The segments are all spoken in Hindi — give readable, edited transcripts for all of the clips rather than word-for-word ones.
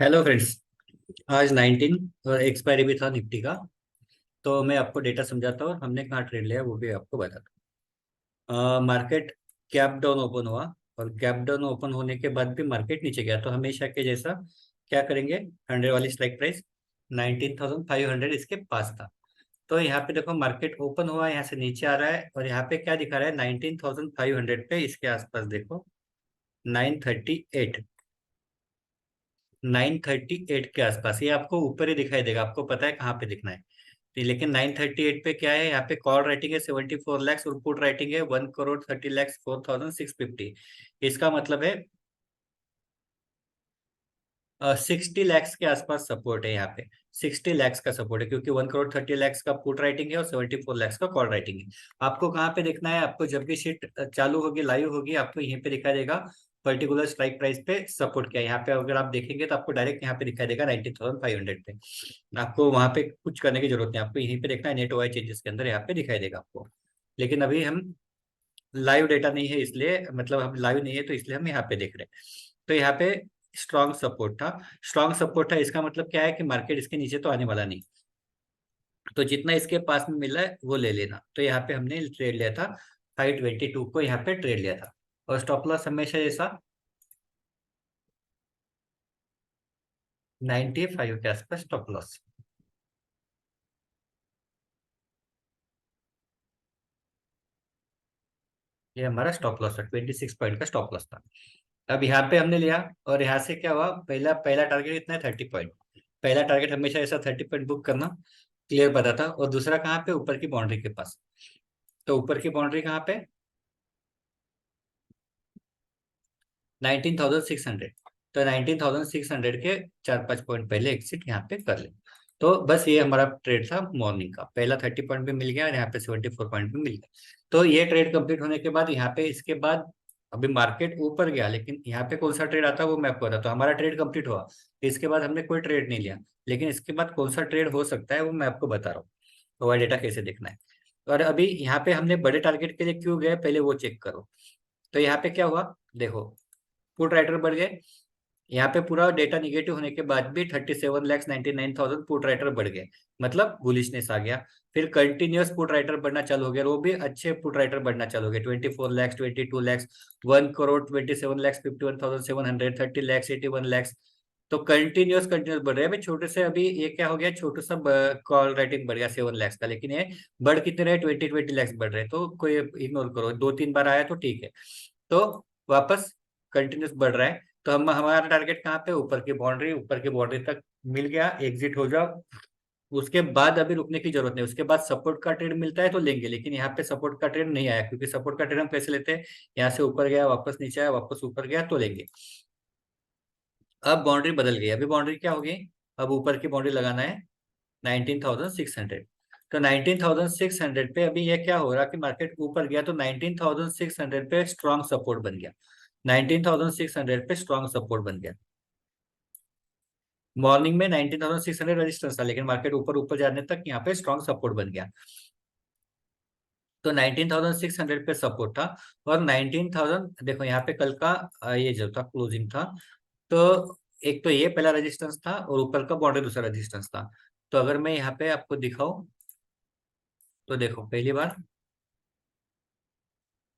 Hello friends. आज 19 और एक्सपायरी भी था निफ्टी का। तो मैं आपको डेटा समझाता हूँ और हमने कहाँ ट्रेड लिया वो भी आपको बताता हूँ। मार्केट गैप डाउन ओपन हुआ और गैप डाउन ओपन होने के बाद भी मार्केट नीचे गया, तो हमेशा के जैसा क्या करेंगे, 100 वाली स्ट्राइक प्राइस 19,500 इसके पास था। तो यहाँ पे देखो मार्केट ओपन हुआ, यहाँ से नीचे आ रहा है और यहाँ पे क्या दिखा रहा है, 19,500 पे इसके आसपास देखो 938, 938 के आसपास ये आपको ऊपर ही दिखाई देगा, आपको पता है कहाँ पे दिखना है। तो लेकिन 938 पे क्या है, यहाँ पे कॉल राइटिंग है 74 लाख और पुट राइटिंग है 1,30,04,650। इसका मतलब है 60 लाख के आसपास सपोर्ट है यहाँ पे। 60 लाख का सपोर्ट है क्योंकि 1,30,00,000 का पुट राइटिंग है और 74 लाख का कॉल राइटिंग है। आपको कहाँ पे देखना है, आपको जब भी शीट चालू होगी लाइव होगी आपको यहीं पे दिखाई देगा पर्टिकुलर स्ट्राइक प्राइस पे सपोर्ट किया है। यहाँ पे अगर आप देखेंगे तो आपको डायरेक्ट यहाँ पे दिखाई देगा 19,500 पे। आपको वहां पे कुछ करने की जरूरत नहीं, आपको यहीं पे देखना है नेट ओआई चेंजेस के अंदर यहाँ पे दिखाई देगा आपको। लेकिन अभी हम लाइव डेटा नहीं है इसलिए, मतलब हम लाइव नहीं है तो इसलिए हम यहाँ पे देख रहे हैं। तो यहाँ पे स्ट्रॉन्ग सपोर्ट था, स्ट्रॉन्ग सपोर्ट था, इसका मतलब क्या है कि मार्केट इसके नीचे तो आने वाला नहीं। तो जितना इसके पास में मिला है वो ले लेना। तो यहाँ पे हमने ट्रेड लिया था 522 को, यहाँ पे ट्रेड लिया था। और स्टॉप लॉस हमेशा जैसा 95 के आसपास स्टॉप लॉस। ये हमारा स्टॉप लॉस था, 26 पॉइंट का स्टॉप लॉस था। अब यहाँ पे हमने लिया और यहाँ से क्या हुआ, पहला पहला टारगेट कितना है, 30 पॉइंट। पहला टारगेट हमेशा ऐसा 30 पॉइंट बुक करना, क्लियर पता था। और दूसरा कहाँ पे, ऊपर की बाउंड्री के पास। तो ऊपर की बाउंड्री कहाँ पे, 19,600। तो 19,600 के 4-5 पॉइंट पहले एग्जिट यहाँ पे कर ले। तो बस ये हमारा ट्रेड था मॉर्निंग का, पहला 30 पॉइंट भी मिल गया और यहाँ पे 74 पॉइंट भी मिल गया। तो ये ट्रेड कंप्लीट होने के बाद यहाँ पे इसके बाद अभी मार्केट ऊपर गया, लेकिन यहाँ पे कौन सा ट्रेड आता है वो मैं आपको बताता हूँ। हमारा ट्रेड कंप्लीट हुआ, इसके बाद हमने कोई ट्रेड नहीं लिया, लेकिन इसके बाद कौन सा ट्रेड हो सकता है वो मैं आपको बता रहा हूँ। तो वह डेटा कैसे देखना है। और अभी यहाँ पे हमने बड़े टारगेट के लिए क्यों गए पहले वो चेक करो। तो यहाँ पे क्या हुआ देखो, पुट राइटर बढ़ गए। यहाँ पे पूरा डेटा निगेटिव होने के बाद भी 37,99,000 पुट राइटर बढ़ गए, मतलब बुलिशनेस आ गया। फिर कंटिन्यूअस पुट राइटर बढ़ना चालू हो गया, वो भी अच्छे पुट राइटर बढ़ना चालू हो गए, 24 लाख, 22 लाख, 1,27,57,700, 30 लाख, 81 लाख। तो कंटिन्यूअस बढ़ रहे हैं। अभी छोटे से अभी ये क्या हो गया, छोटा सा कॉल राइटिंग बढ़ गया 7 लाख का, लेकिन ये बढ़ कितने रहे, 20 लाख बढ़ रहे हैं। तो कोई इग्नोर करो, 2-3 बार आया तो ठीक है। तो वापस कंटिन्यूस बढ़ रहा है। तो हम हमारा टारगेट कहाँ पे, ऊपर की बाउंड्री, ऊपर की बाउंड्री तक मिल गया, एग्जिट हो जाओ। उसके बाद अभी रुकने की जरूरत नहीं, उसके बाद सपोर्ट का ट्रेड मिलता है तो लेंगे, लेकिन यहाँ पे सपोर्ट का ट्रेड नहीं आया क्योंकि सपोर्ट का ट्रेड हम कैसे लेते हैं, यहाँ से ऊपर गया वापस नीचे आया वापस ऊपर गया तो लेंगे। अब बाउंड्री बदल गई, अभी बाउंड्री क्या होगी, अब ऊपर की बाउंड्री लगाना है 19,600। तो 19,600 पे अभी ये क्या हो रहा कि मार्केट ऊपर गया तो 19,600 पे स्ट्रॉन्ग सपोर्ट बन गया, 19,600 पे स्ट्रॉन्ग सपोर्ट बन गया। मॉर्निंग में 19,600 रेजिस्टेंस था, लेकिन मार्केट ऊपर ऊपर जाने तक यहाँ पे स्ट्रॉन्ग सपोर्ट बन गया। तो 19,600 पे सपोर्ट था। और 19,000 देखो यहाँ पे कल का ये जो था क्लोजिंग था। तो एक तो ये पहला रेजिस्टेंस था और ऊपर का बॉर्डर दूसरा रेजिस्टेंस था। तो अगर मैं यहाँ पे आपको दिखाऊं तो देखो, पहली बार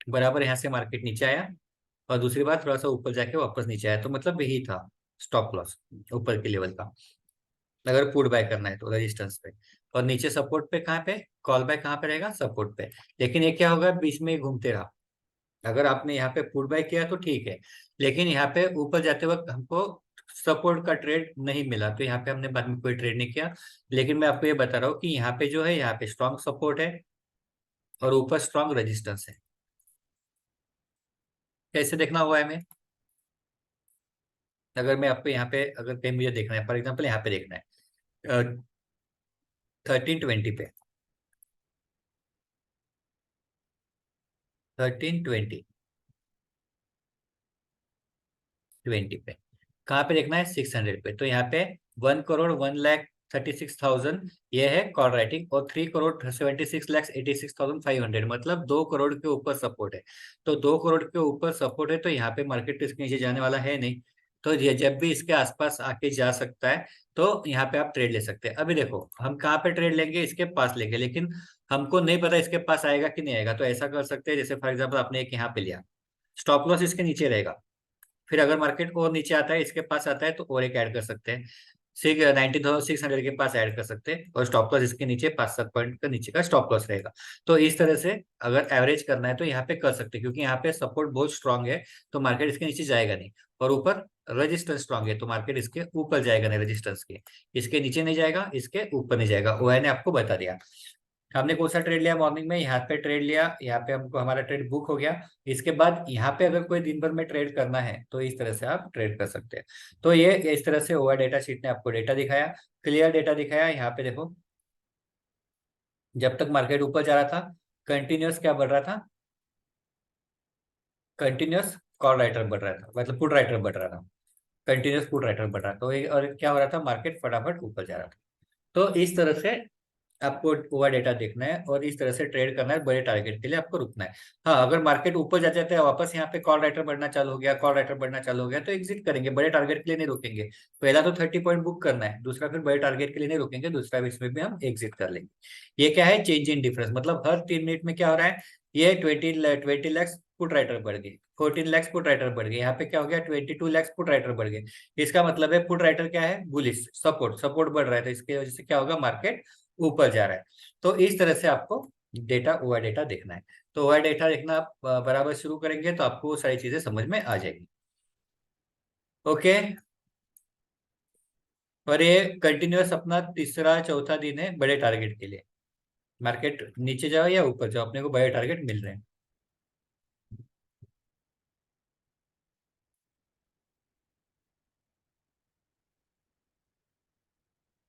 बराबर यहाँ से मार्केट नीचे आया और दूसरी बार थोड़ा सा ऊपर जाके वापस नीचे आया, तो मतलब यही था स्टॉप लॉस ऊपर के लेवल का, अगर पुट बाय करना है तो रेजिस्टेंस पे। और नीचे सपोर्ट पे कहाँ पे, कॉल बाय कहाँ पे रहेगा, सपोर्ट पे। लेकिन ये क्या होगा, बीच में ही घूमते रहा। अगर आपने यहाँ पे पुट बाय किया तो ठीक है, लेकिन यहाँ पे ऊपर जाते वक्त हमको सपोर्ट का ट्रेड नहीं मिला, तो यहाँ पे हमने बाद में कोई ट्रेड नहीं किया। लेकिन मैं आपको ये बता रहा हूँ कि यहाँ पे जो है, यहाँ पे स्ट्रॉन्ग सपोर्ट है और ऊपर स्ट्रॉन्ग रेजिस्टेंस है। कैसे देखना हुआ है हमें, अगर मैं आपको यहाँ पे, अगर कहीं मुझे देखना है, फॉर एग्जाम्पल यहाँ पे देखना है 1320 पे, 1320 20 पे कहाँ पे देखना है, 600 पे। तो यहाँ पे 1,01,36,000 ये है कॉल राइटिंग और 3,76,86,500, मतलब 2 करोड़ के ऊपर सपोर्ट है। तो 2 करोड़ के ऊपर सपोर्ट है तो यहाँ पे मार्केट इसके नीचे जाने वाला है नहीं। तो ये जब भी इसके आसपास आके जा सकता है तो यहाँ पे आप ट्रेड ले सकते हैं। अभी देखो हम कहाँ पे ट्रेड लेंगे, इसके पास लेंगे, लेकिन हमको नहीं पता इसके पास आएगा कि नहीं आएगा। तो ऐसा कर सकते हैं, जैसे फॉर एग्जाम्पल आपने एक यहाँ पे लिया, स्टॉप लॉस इसके नीचे रहेगा, फिर अगर मार्केट और नीचे आता है, इसके पास आता है, तो और एक ऐड कर सकते हैं, 19,600 के पास ऐड कर सकते हैं, और स्टॉप लॉस इसके नीचे 5-7 पॉइंट का नीचे का स्टॉप लॉस रहेगा। तो इस तरह से अगर एवरेज करना है तो यहाँ पे कर सकते हैं, क्योंकि यहाँ पे सपोर्ट बहुत स्ट्रांग है, तो मार्केट इसके नीचे जाएगा नहीं। और ऊपर रेजिस्टेंस स्ट्रांग है, तो मार्केट इसके ऊपर जाएगा नहीं, रेजिस्टेंस के इसके नीचे नहीं जाएगा, इसके ऊपर नहीं जाएगा। वो मैंने आपको बता दिया। हमने कौन सा ट्रेड लिया मॉर्निंग में, यहाँ पे ट्रेड लिया, यहाँ पे हमको हमारा ट्रेड बुक हो गया। इसके बाद यहाँ पे अगर कोई दिन भर में ट्रेड करना है तो इस तरह से आप ट्रेड कर सकते हैं। तो ये इस तरह से ओवर डेटा शीट ने आपको डेटा दिखाया, क्लियर डेटा दिखाया। यहाँ पे देखो, जब तक मार्केट ऊपर जा रहा था, कंटिन्यूअस क्या बढ़ रहा था, कंटिन्यूअस कॉल राइटर बढ़ रहा था, मतलब पुट राइटर बढ़ रहा था, कंटिन्यूअस पुट राइटर बढ़ रहा था। तो और क्या हो रहा था, मार्केट फटाफट ऊपर जा रहा था। तो इस तरह से आपको ओवर डेटा देखना है और इस तरह से ट्रेड करना है, बड़े टारगेट के लिए आपको रुकना है। हाँ, अगर मार्केट ऊपर जा जाता है, वापस यहाँ पे कॉल राइटर बढ़ना चालू हो गया, कॉल राइटर बढ़ना चालू हो गया, तो एग्जिट करेंगे, बड़े टारगेट के लिए नहीं रुकेंगे। पहला तो 30 पॉइंट बुक करना है, दूसरा फिर बड़े टारगेट के लिए नहीं रुकेंगे, दूसरा भी इसमें भी हम एग्जिट कर लेंगे। ये क्या है, चेंज इन डिफरेंस, मतलब हर 3 मिनट में क्या हो रहा है, ये 20 लैक्स पुट राइटर बढ़ गई, 14 लैक्स पुट राइटर बढ़ गई, यहाँ पे क्या हो गया, 22 लैक्स पुट राइटर बढ़ गए। इसका मतलब है पुट राइटर क्या है, बुलिश, सपोर्ट, सपोर्ट बढ़ रहा है, तो इसकी वजह से क्या होगा, मार्केट ऊपर जा रहा है। तो इस तरह से आपको डेटा, ओवर डेटा देखना है। तो ओवर डेटा देखना आप बराबर शुरू करेंगे तो आपको वो सारी चीजें समझ में आ जाएगी। ओके। और ये कंटिन्यूअस अपना तीसरा चौथा दिन है बड़े टारगेट के लिए। मार्केट नीचे जाओ या ऊपर जाओ, अपने को बड़े टारगेट मिल रहे हैं।